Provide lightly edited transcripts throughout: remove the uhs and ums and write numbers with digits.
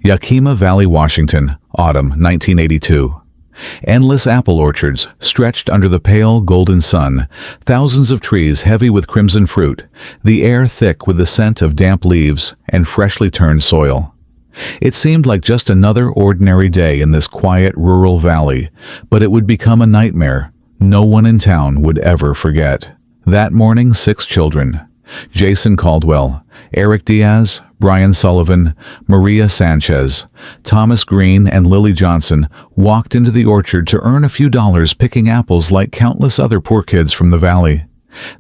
Yakima Valley, Washington, autumn 1982. Endless apple orchards stretched under the pale golden sun, thousands of trees heavy with crimson fruit, the air thick with the scent of damp leaves and freshly turned soil. It seemed like just another ordinary day in this quiet rural valley, but it would become a nightmare no one in town would ever forget. That morning, 6 children, Jason Caldwell, Eric Diaz, Brian Sullivan, Maria Sanchez, Thomas Green, and Lily Johnson walked into the orchard to earn a few dollars picking apples like countless other poor kids from the valley.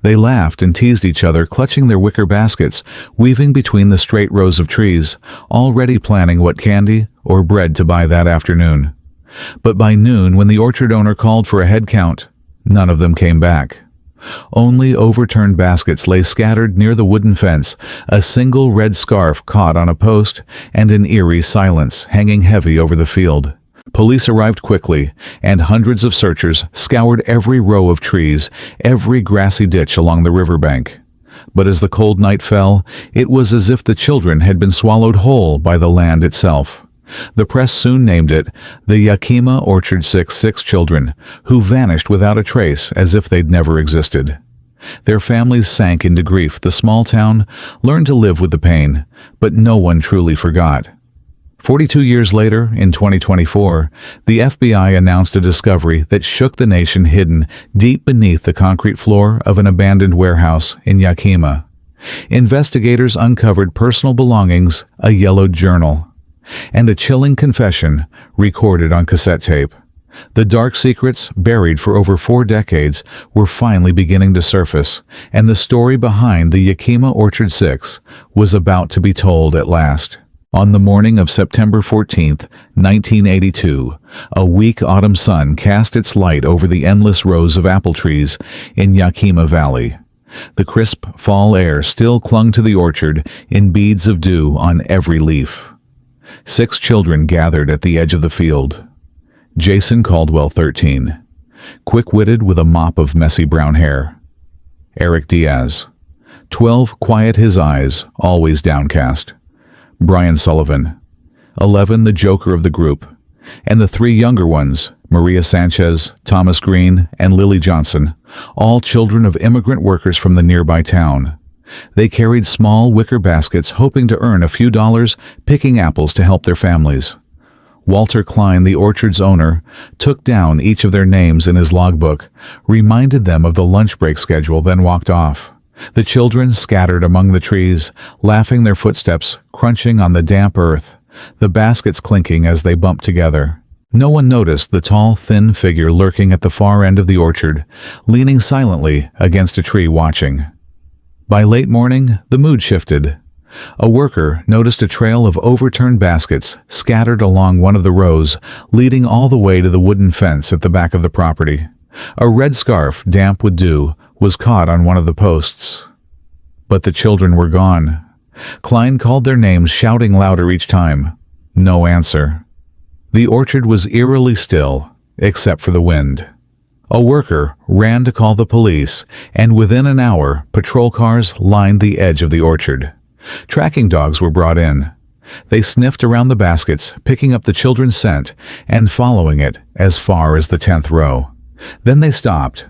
They laughed and teased each other, clutching their wicker baskets, weaving between the straight rows of trees, already planning what candy or bread to buy that afternoon. But by noon, when the orchard owner called for a head count, none of them came back. Only overturned baskets lay scattered near the wooden fence, a single red scarf caught on a post, and an eerie silence hanging heavy over the field. Police arrived quickly, and hundreds of searchers scoured every row of trees, every grassy ditch along the riverbank. But as the cold night fell, it was as if the children had been swallowed whole by the land itself. The press soon named it the Yakima Orchard Six children, who vanished without a trace as if they'd never existed. Their families sank into grief. The small town learned to live with the pain, but no one truly forgot. 42 years later, in 2024, the FBI announced a discovery that shook the nation, hidden deep beneath the concrete floor of an abandoned warehouse in Yakima. Investigators uncovered personal belongings, a yellowed journal, and a chilling confession recorded on cassette tape. The dark secrets, buried for over 4 decades, were finally beginning to surface, and the story behind the Yakima Orchard Six was about to be told at last. On the morning of September 14, 1982, a weak autumn sun cast its light over the endless rows of apple trees in Yakima Valley. The crisp fall air still clung to the orchard in beads of dew on every leaf. 6 children gathered at the edge of the field. Jason Caldwell, 13, quick-witted with a mop of messy brown hair. Eric Diaz, 12, quiet his eyes, always downcast. Brian Sullivan, 11, the joker of the group. And the 3 younger ones, Maria Sanchez, Thomas Green, and Lily Johnson, all children of immigrant workers from the nearby town. They carried small wicker baskets, hoping to earn a few dollars picking apples to help their families. Walter Klein, the orchard's owner, took down each of their names in his logbook, reminded them of the lunch break schedule, then walked off. The children scattered among the trees, laughing, their footsteps crunching on the damp earth, the baskets clinking as they bumped together. No one noticed the tall, thin figure lurking at the far end of the orchard, leaning silently against a tree watching. By late morning, the mood shifted. A worker noticed a trail of overturned baskets scattered along one of the rows, leading all the way to the wooden fence at the back of the property. A red scarf, damp with dew, was caught on one of the posts. But the children were gone. Klein called their names, shouting louder each time. No answer. The orchard was eerily still, except for the wind. A worker ran to call the police, and within an hour, patrol cars lined the edge of the orchard. Tracking dogs were brought in. They sniffed around the baskets, picking up the children's scent and following it as far as the 10th row. Then they stopped.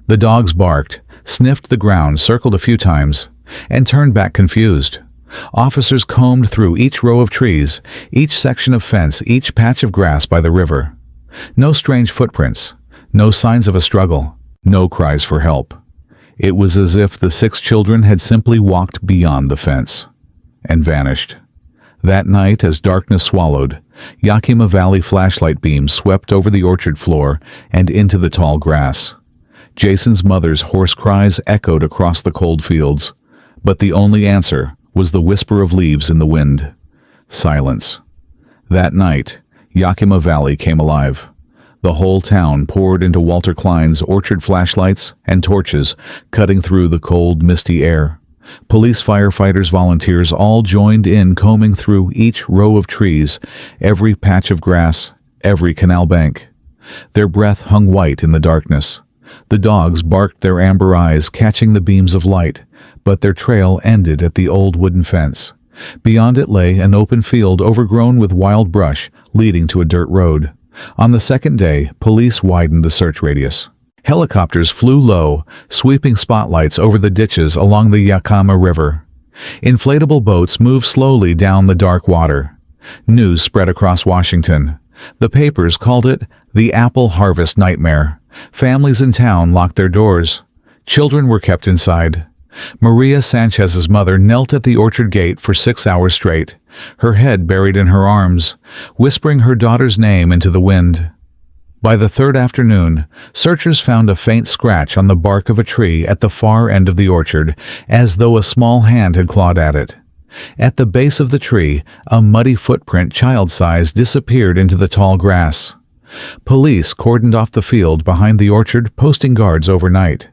The dogs barked, sniffed the ground, circled a few times, and turned back confused. Officers combed through each row of trees, each section of fence, each patch of grass by the river. No strange footprints. No signs of a struggle, no cries for help. It was as if the 6 children had simply walked beyond the fence and vanished. That night, as darkness swallowed, Yakima Valley flashlight beams swept over the orchard floor and into the tall grass. Jason's mother's hoarse cries echoed across the cold fields, but the only answer was the whisper of leaves in the wind. Silence. That night, Yakima Valley came alive. The whole town poured into Walter Klein's orchard flashlights and torches, cutting through the cold, misty air. Police, firefighters, volunteers all joined in, combing through each row of trees, every patch of grass, every canal bank. Their breath hung white in the darkness. The dogs barked, their amber eyes catching the beams of light, but their trail ended at the old wooden fence, Beyond it lay an open field overgrown with wild brush leading to a dirt road. On the second day, police widened the search radius. Helicopters flew low, sweeping spotlights over the ditches along the Yakima River. Inflatable boats moved slowly down the dark water. News spread across Washington. The papers called it the apple harvest nightmare. Families in town locked their doors. Children were kept inside. Maria Sanchez's mother knelt at the orchard gate for 6 hours straight, her head buried in her arms, whispering her daughter's name into the wind. By the third afternoon, searchers found a faint scratch on the bark of a tree at the far end of the orchard, as though a small hand had clawed at it. At the base of the tree, a muddy footprint child-sized disappeared into the tall grass. Police cordoned off the field behind the orchard, posting guards overnight.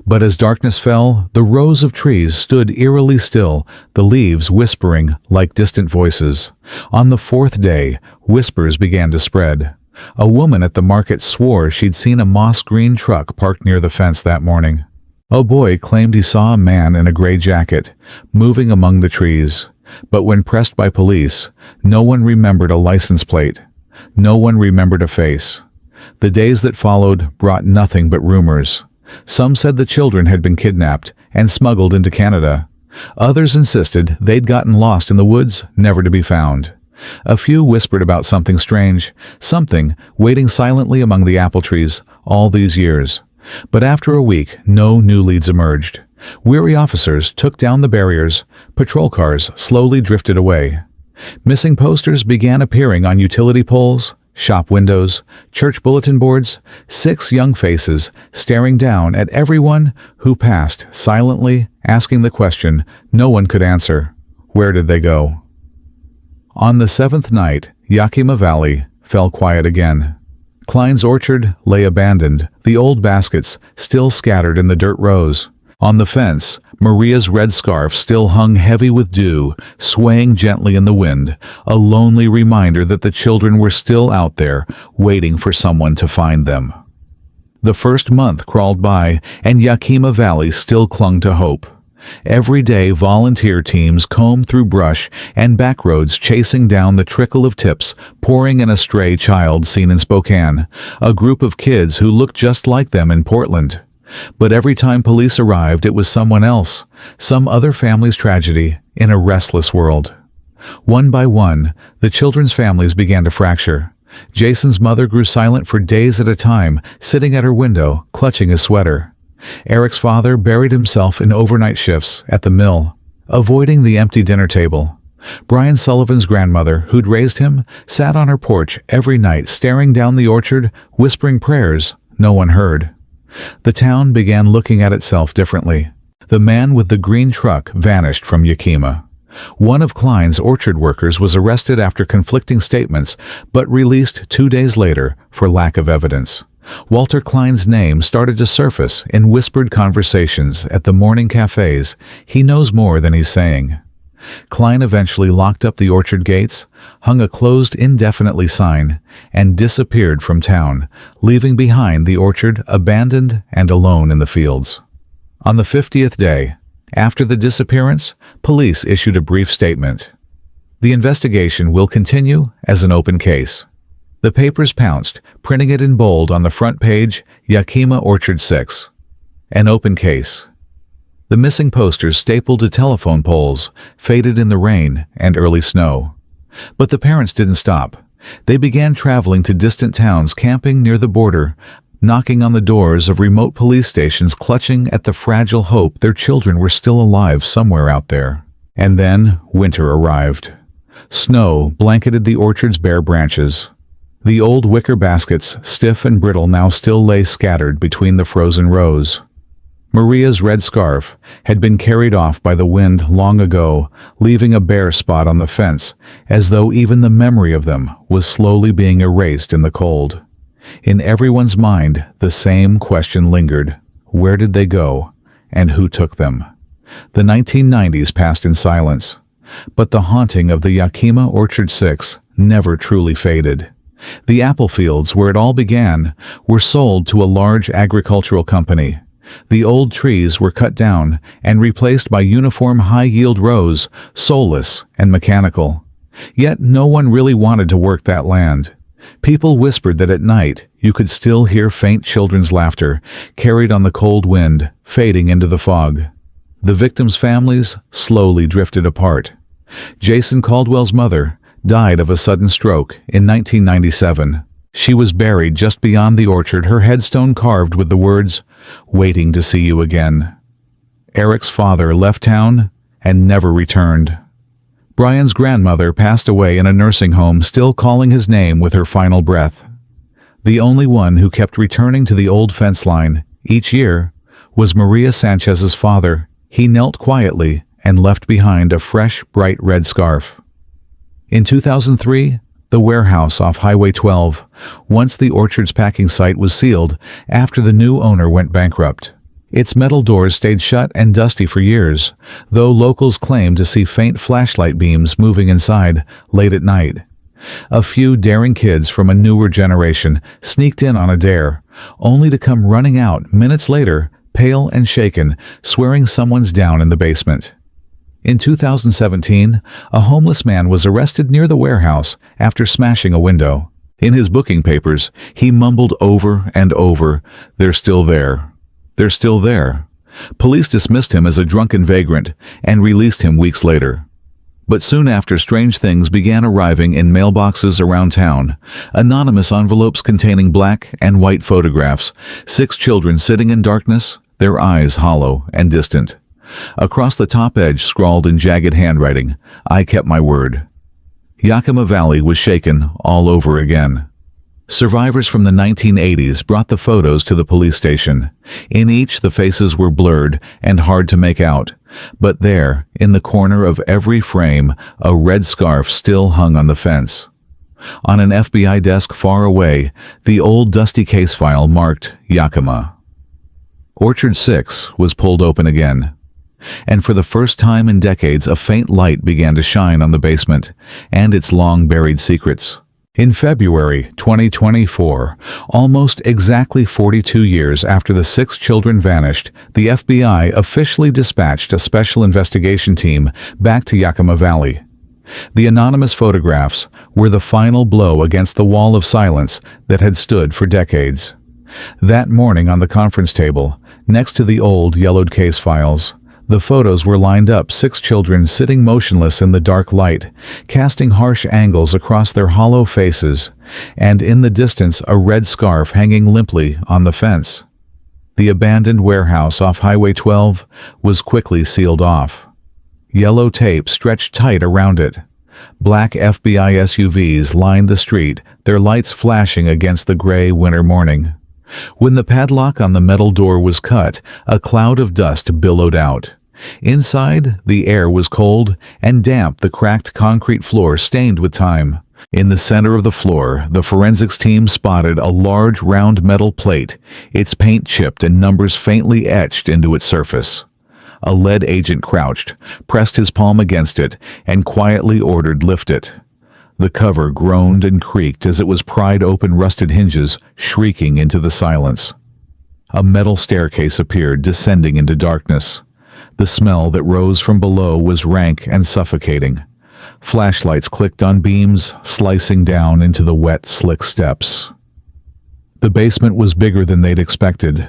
But as darkness fell, the rows of trees stood eerily still, the leaves whispering like distant voices. On the fourth day, whispers began to spread. A woman at the market swore she'd seen a moss-green truck parked near the fence that morning. A boy claimed he saw a man in a gray jacket, moving among the trees. But when pressed by police, no one remembered a license plate. No one remembered a face. The days that followed brought nothing but rumors. Some said the children had been kidnapped and smuggled into Canada. Others insisted they'd gotten lost in the woods, never to be found. A few whispered about something strange, something waiting silently among the apple trees all these years. But after a week, no new leads emerged. Weary officers took down the barriers. Patrol cars slowly drifted away. Missing posters began appearing on utility poles, shop windows, church bulletin boards, 6 young faces staring down at everyone who passed, silently asking the question no one could answer: where did they go? On the 7th night, Yakima Valley fell quiet again. Klein's orchard lay abandoned, the old baskets still scattered in the dirt rows. On the fence, Maria's red scarf still hung heavy with dew, swaying gently in the wind, a lonely reminder that the children were still out there, waiting for someone to find them. The first month crawled by, and Yakima Valley still clung to hope. Every day, volunteer teams combed through brush and back roads, chasing down the trickle of tips pouring in a stray child seen in Spokane, a group of kids who looked just like them in Portland. But every time police arrived, it was someone else, some other family's tragedy in a restless world. One by one, the children's families began to fracture. Jason's mother grew silent for days at a time, sitting at her window, clutching his sweater. Eric's father buried himself in overnight shifts at the mill, avoiding the empty dinner table. Brian Sullivan's grandmother, who'd raised him, sat on her porch every night, staring down the orchard, whispering prayers no one heard. The town began looking at itself differently. The man with the green truck vanished from Yakima. One of Klein's orchard workers was arrested after conflicting statements, but released 2 days later for lack of evidence. Walter Klein's name started to surface in whispered conversations at the morning cafes. He knows more than he's saying. Klein eventually locked up the orchard gates, hung a closed indefinitely sign, and disappeared from town, leaving behind the orchard abandoned and alone in the fields. On the 50th day, after the disappearance, police issued a brief statement. The investigation will continue as an open case. The papers pounced, printing it in bold on the front page, Yakima Orchard Six. An open case. The missing posters stapled to telephone poles faded in the rain and early snow. But the parents didn't stop. They began traveling to distant towns, camping near the border, knocking on the doors of remote police stations, clutching at the fragile hope their children were still alive somewhere out there. And then winter arrived. Snow blanketed the orchard's bare branches. The old wicker baskets, stiff and brittle, now still lay scattered between the frozen rows. Maria's red scarf had been carried off by the wind long ago, leaving a bare spot on the fence, as though even the memory of them was slowly being erased in the cold. In everyone's mind, the same question lingered: where did they go, and who took them? The 1990s passed in silence, but the haunting of the Yakima Orchard Six never truly faded. The apple fields where it all began were sold to a large agricultural company. The old trees were cut down and replaced by uniform high-yield rows, soulless and mechanical. Yet no one really wanted to work that land. People whispered that at night you could still hear faint children's laughter, carried on the cold wind, fading into the fog. The victims' families slowly drifted apart. Jason Caldwell's mother died of a sudden stroke in 1997. She was buried just beyond the orchard, her headstone carved with the words, "Waiting to see you again." Eric's father left town and never returned. Brian's grandmother passed away in a nursing home, still calling his name with her final breath. The only one who kept returning to the old fence line each year was Maria Sanchez's father. He knelt quietly and left behind a fresh, bright red scarf. In 2003, the warehouse off Highway 12, once the orchard's packing site, was sealed after the new owner went bankrupt. Its metal doors stayed shut and dusty for years, though locals claimed to see faint flashlight beams moving inside late at night. A few daring kids from a newer generation sneaked in on a dare, only to come running out minutes later, pale and shaken, swearing someone's down in the basement. In 2017, a homeless man was arrested near the warehouse after smashing a window. In his booking papers, he mumbled over and over, "They're still there. They're still there." Police dismissed him as a drunken vagrant and released him weeks later. But soon after, strange things began arriving in mailboxes around town. Anonymous envelopes containing black and white photographs, 6 children sitting in darkness, their eyes hollow and distant. Across the top edge, scrawled in jagged handwriting, "I kept my word." Yakima Valley was shaken all over again. Survivors from the 1980s brought the photos to the police station. In each, the faces were blurred and hard to make out. But there, in the corner of every frame, a red scarf still hung on the fence. On an FBI desk far away, the old dusty case file marked Yakima. Orchard 6 was pulled open again. And for the first time in decades, a faint light began to shine on the basement and its long-buried secrets. In February 2024, almost exactly 42 years after the 6 children vanished, the FBI officially dispatched a special investigation team back to Yakima Valley. The anonymous photographs were the final blow against the wall of silence that had stood for decades. That morning on the conference table, next to the old yellowed case files, the photos were lined up, 6 children sitting motionless in the dark light, casting harsh angles across their hollow faces, and in the distance a red scarf hanging limply on the fence. The abandoned warehouse off Highway 12 was quickly sealed off. Yellow tape stretched tight around it. Black FBI SUVs lined the street, their lights flashing against the gray winter morning. When the padlock on the metal door was cut, a cloud of dust billowed out. Inside, the air was cold and damp, the cracked concrete floor stained with time. In the center of the floor, the forensics team spotted a large round metal plate, its paint chipped and numbers faintly etched into its surface. A lead agent crouched, pressed his palm against it, and quietly ordered, "Lift it." The cover groaned and creaked as it was pried open, rusted hinges shrieking into the silence. A metal staircase appeared, descending into darkness. The smell that rose from below was rank and suffocating. Flashlights clicked on beams, slicing down into the wet, slick steps. The basement was bigger than they'd expected.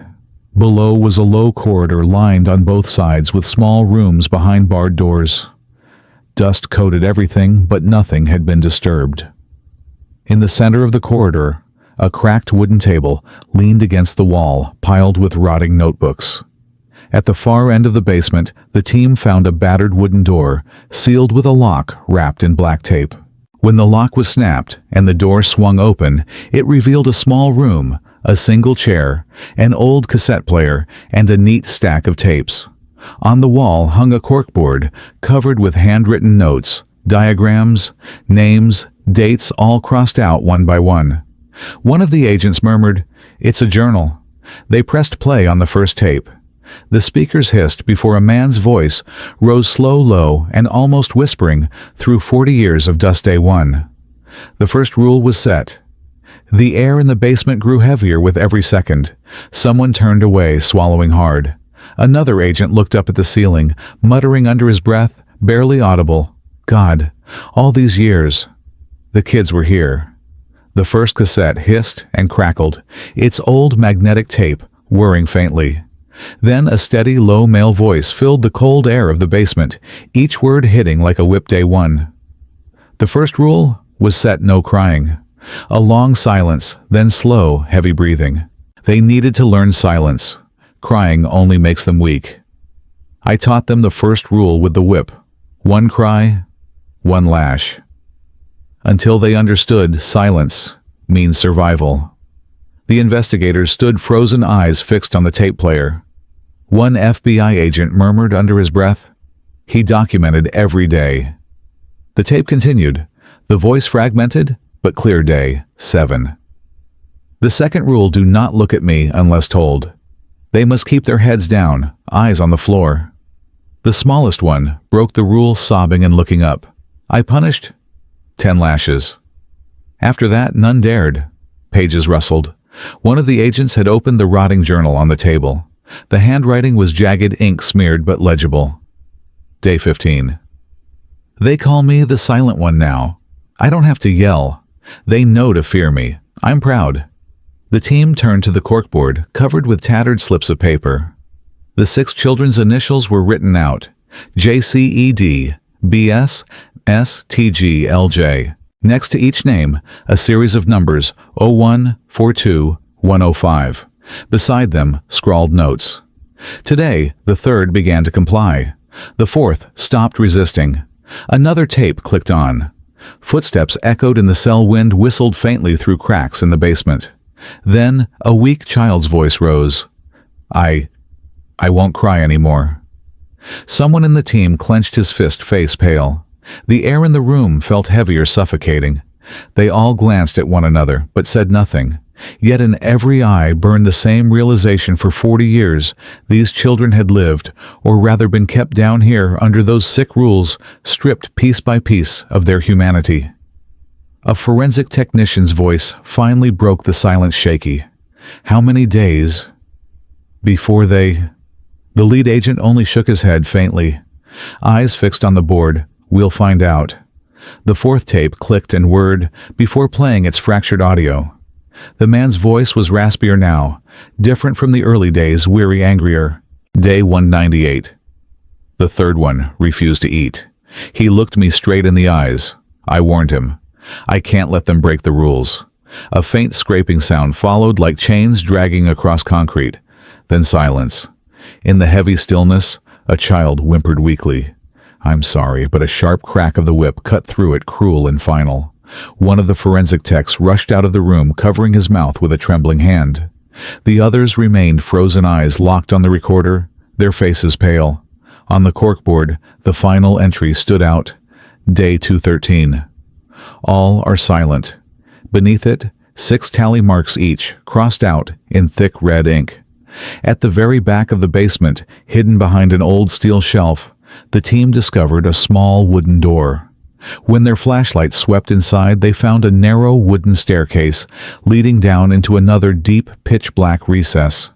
Below was a low corridor lined on both sides with small rooms behind barred doors. Dust coated everything, but nothing had been disturbed. In the center of the corridor, a cracked wooden table leaned against the wall, piled with rotting notebooks. At the far end of the basement, the team found a battered wooden door, sealed with a lock wrapped in black tape. When the lock was snapped and the door swung open, it revealed a small room, a single chair, an old cassette player, and a neat stack of tapes. On the wall hung a corkboard covered with handwritten notes, diagrams, names, dates all crossed out one by one. One of the agents murmured, "It's a journal." They pressed play on the first tape. The speakers hissed before a man's voice rose slow, low, and almost whispering through 40 years of Dust Day 1. The first rule was set. The air in the basement grew heavier with every second. Someone turned away, swallowing hard. Another agent looked up at the ceiling, muttering under his breath, barely audible, "God, all these years." The kids were here. The first cassette hissed and crackled, its old magnetic tape whirring faintly. Then a steady, low male voice filled the cold air of the basement, each word hitting like a whip day one. The first rule was set no crying. A long silence, then slow, heavy breathing. They needed to learn silence. Crying only makes them weak. I taught them the first rule with the whip. One cry, one lash. Until they understood silence means survival. The investigators stood, frozen eyes fixed on the tape player. One FBI agent murmured under his breath, "He documented every day." The tape continued, the voice fragmented, but clear day, 7. The second rule: do not look at me unless told. They must keep their heads down, eyes on the floor. The smallest one broke the rule, sobbing and looking up. I punished 10 lashes. After that, none dared. Pages rustled. One of the agents had opened the rotting journal on the table. The handwriting was jagged, ink smeared but legible. Day 15. They call me the silent one now. I don't have to yell. They know to fear me. I'm proud. The team turned to the corkboard, covered with tattered slips of paper. The 6 children's initials were written out: JCED, BS, STG, LJ. Next to each name, a series of numbers, 01, 42, 105. Beside them, scrawled notes. Today, the third began to comply. The fourth stopped resisting. Another tape clicked on. Footsteps echoed in the cell, wind whistled faintly through cracks in the basement. Then, a weak child's voice rose. I won't cry anymore." Someone in the team clenched his fist, face pale. The air in the room felt heavier, suffocating. They all glanced at one another, but said nothing. Yet in every eye burned the same realization: for 40 years, these children had lived, or rather been kept down here under those sick rules, stripped piece by piece of their humanity. A forensic technician's voice finally broke the silence, shaky. How many days before they... The lead agent only shook his head faintly. Eyes fixed on the board. We'll find out. The fourth tape clicked and whirred before playing its fractured audio. The man's voice was raspier now, different from the early days, weary, angrier. Day 198. The third one refused to eat. He looked me straight in the eyes. I warned him. I can't let them break the rules. A faint scraping sound followed, like chains dragging across concrete. Then silence. In the heavy stillness, a child whimpered weakly. "I'm sorry," but a sharp crack of the whip cut through it, cruel and final. One of the forensic techs rushed out of the room, covering his mouth with a trembling hand. The others remained, frozen eyes locked on the recorder, their faces pale. On the corkboard, the final entry stood out. Day 213. All are silent. Beneath it, 6 tally marks each, crossed out in thick red ink. At the very back of the basement, hidden behind an old steel shelf, the team discovered a small wooden door. When their flashlights swept inside, they found a narrow wooden staircase leading down into another deep, pitch-black recess.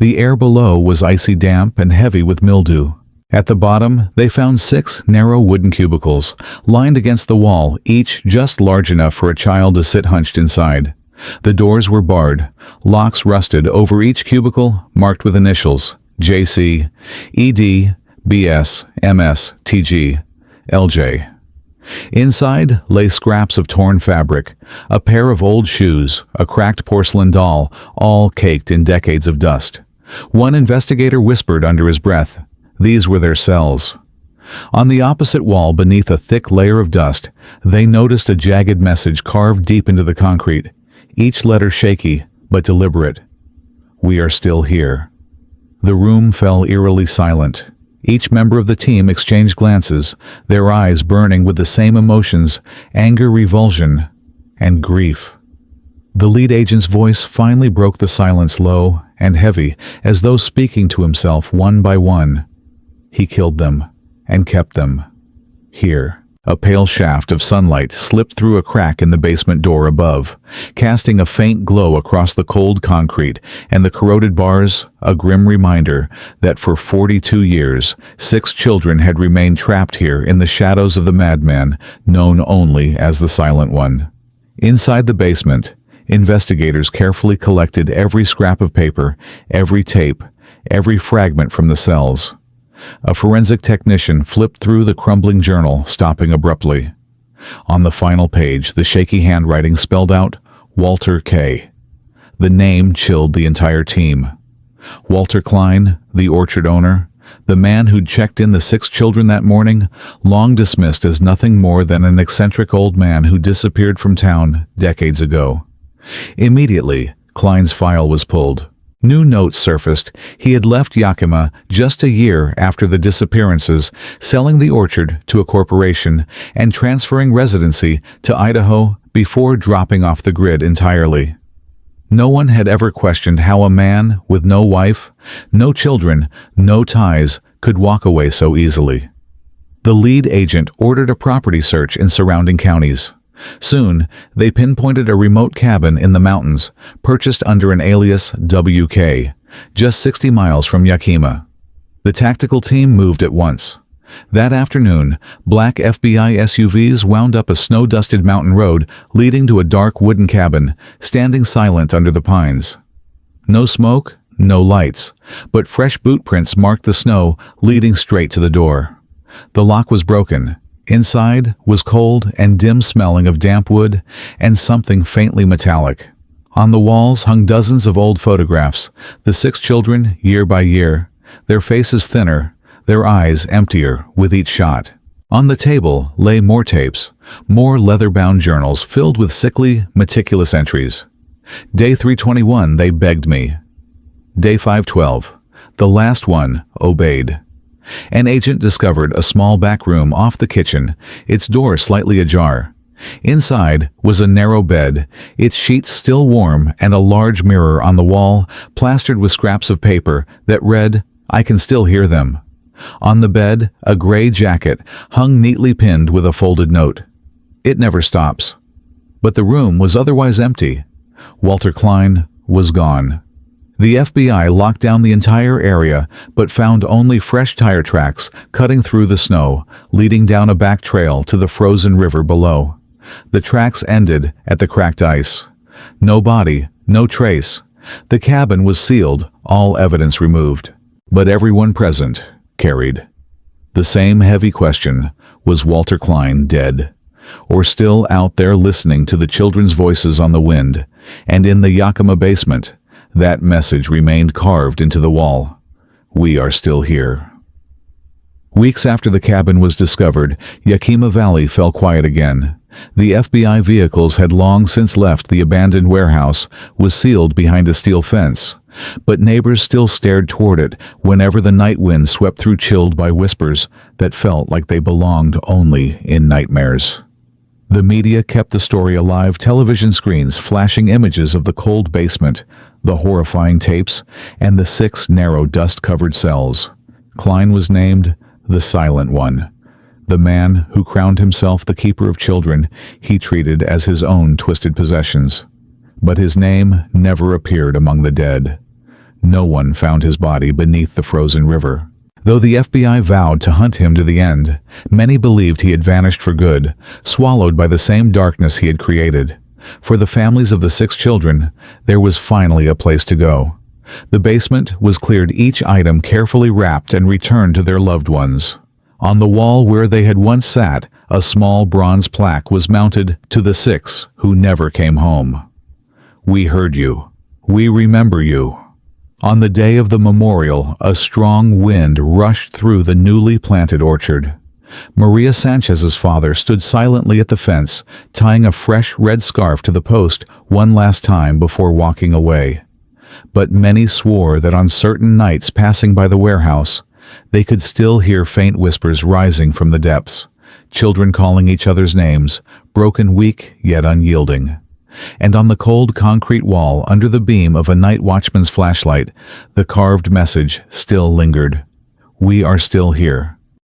The air below was icy damp and heavy with mildew. At the bottom, they found 6 narrow wooden cubicles, lined against the wall, each just large enough for a child to sit hunched inside. The doors were barred, locks rusted over each cubicle, marked with initials: JC, ED, BS, MS, TG, LJ. Inside lay scraps of torn fabric, a pair of old shoes, a cracked porcelain doll, all caked in decades of dust. One investigator whispered under his breath, these were their cells. On the opposite wall, beneath a thick layer of dust, they noticed a jagged message carved deep into the concrete, each letter shaky but deliberate. We are still here. The room fell eerily silent. Each member of the team exchanged glances, their eyes burning with the same emotions: anger, revulsion, and grief. The lead agent's voice finally broke the silence, low and heavy, as though speaking to himself one by one. He killed them and kept them here. A pale shaft of sunlight slipped through a crack in the basement door above, casting a faint glow across the cold concrete and the corroded bars, a grim reminder that for 42 years, 6 children had remained trapped here in the shadows of the madman known only as the Silent One. Inside the basement, investigators carefully collected every scrap of paper, every tape, every fragment from the cells. A forensic technician flipped through the crumbling journal, stopping abruptly. On the final page, the shaky handwriting spelled out Walter K. The name chilled the entire team. Walter Klein, the orchard owner, the man who'd checked in the 6 children that morning, long dismissed as nothing more than an eccentric old man who disappeared from town decades ago. Immediately, Klein's file was pulled. New notes surfaced. He had left Yakima just a year after the disappearances, selling the orchard to a corporation and transferring residency to Idaho before dropping off the grid entirely. No one had ever questioned how a man with no wife, no children, no ties could walk away so easily. The lead agent ordered a property search in surrounding counties. Soon, they pinpointed a remote cabin in the mountains, purchased under an alias WK, just 60 miles from Yakima. The tactical team moved at once. That afternoon, black FBI SUVs wound up a snow-dusted mountain road leading to a dark wooden cabin, standing silent under the pines. No smoke, no lights, but fresh boot prints marked the snow leading straight to the door. The lock was broken. Inside was cold and dim smelling of damp wood and something faintly metallic. On the walls hung dozens of old photographs, the 6 children year by year, their faces thinner, their eyes emptier with each shot. On the table lay more tapes, more leather-bound journals filled with sickly, meticulous entries. Day 321, they begged me. Day 512, the last one obeyed. An agent discovered a small back room off the kitchen, its door slightly ajar. Inside was a narrow bed, its sheets still warm, and a large mirror on the wall, plastered with scraps of paper that read, "I can still hear them." On the bed, a gray jacket hung neatly pinned with a folded note. "It never stops." But the room was otherwise empty. Walter Klein was gone. The FBI locked down the entire area, but found only fresh tire tracks cutting through the snow, leading down a back trail to the frozen river below. The tracks ended at the cracked ice. No body, no trace. The cabin was sealed, all evidence removed. But everyone present carried the same heavy question: was Walter Klein dead? Or still out there listening to the children's voices on the wind? And in the Yakima basement, that message remained carved into the wall: "We are still here." Weeks after the cabin was discovered, Yakima Valley fell quiet again. The FBI vehicles had long since left the abandoned warehouse, was sealed behind a steel fence. But neighbors still stared toward it whenever the night wind swept through, chilled by whispers that felt like they belonged only in nightmares. The media kept the story alive, television screens flashing images of the cold basement, the horrifying tapes, and the 6 narrow dust-covered cells. Klein was named the Silent One, the man who crowned himself the keeper of children he treated as his own twisted possessions. But his name never appeared among the dead. No one found his body beneath the frozen river. Though the FBI vowed to hunt him to the end, many believed he had vanished for good, swallowed by the same darkness he had created. For the families of the 6 children, there was finally a place to go. The basement was cleared, each item carefully wrapped and returned to their loved ones. On the wall where they had once sat, a small bronze plaque was mounted to the 6 who never came home. "We heard you. We remember you." On the day of the memorial, a strong wind rushed through the newly planted orchard. Maria Sanchez's father stood silently at the fence, tying a fresh red scarf to the post one last time before walking away. But many swore that on certain nights passing by the warehouse, they could still hear faint whispers rising from the depths, children calling each other's names, broken, weak, yet unyielding. And on the cold concrete wall, under the beam of a night watchman's flashlight, the carved message still lingered: "We are still here.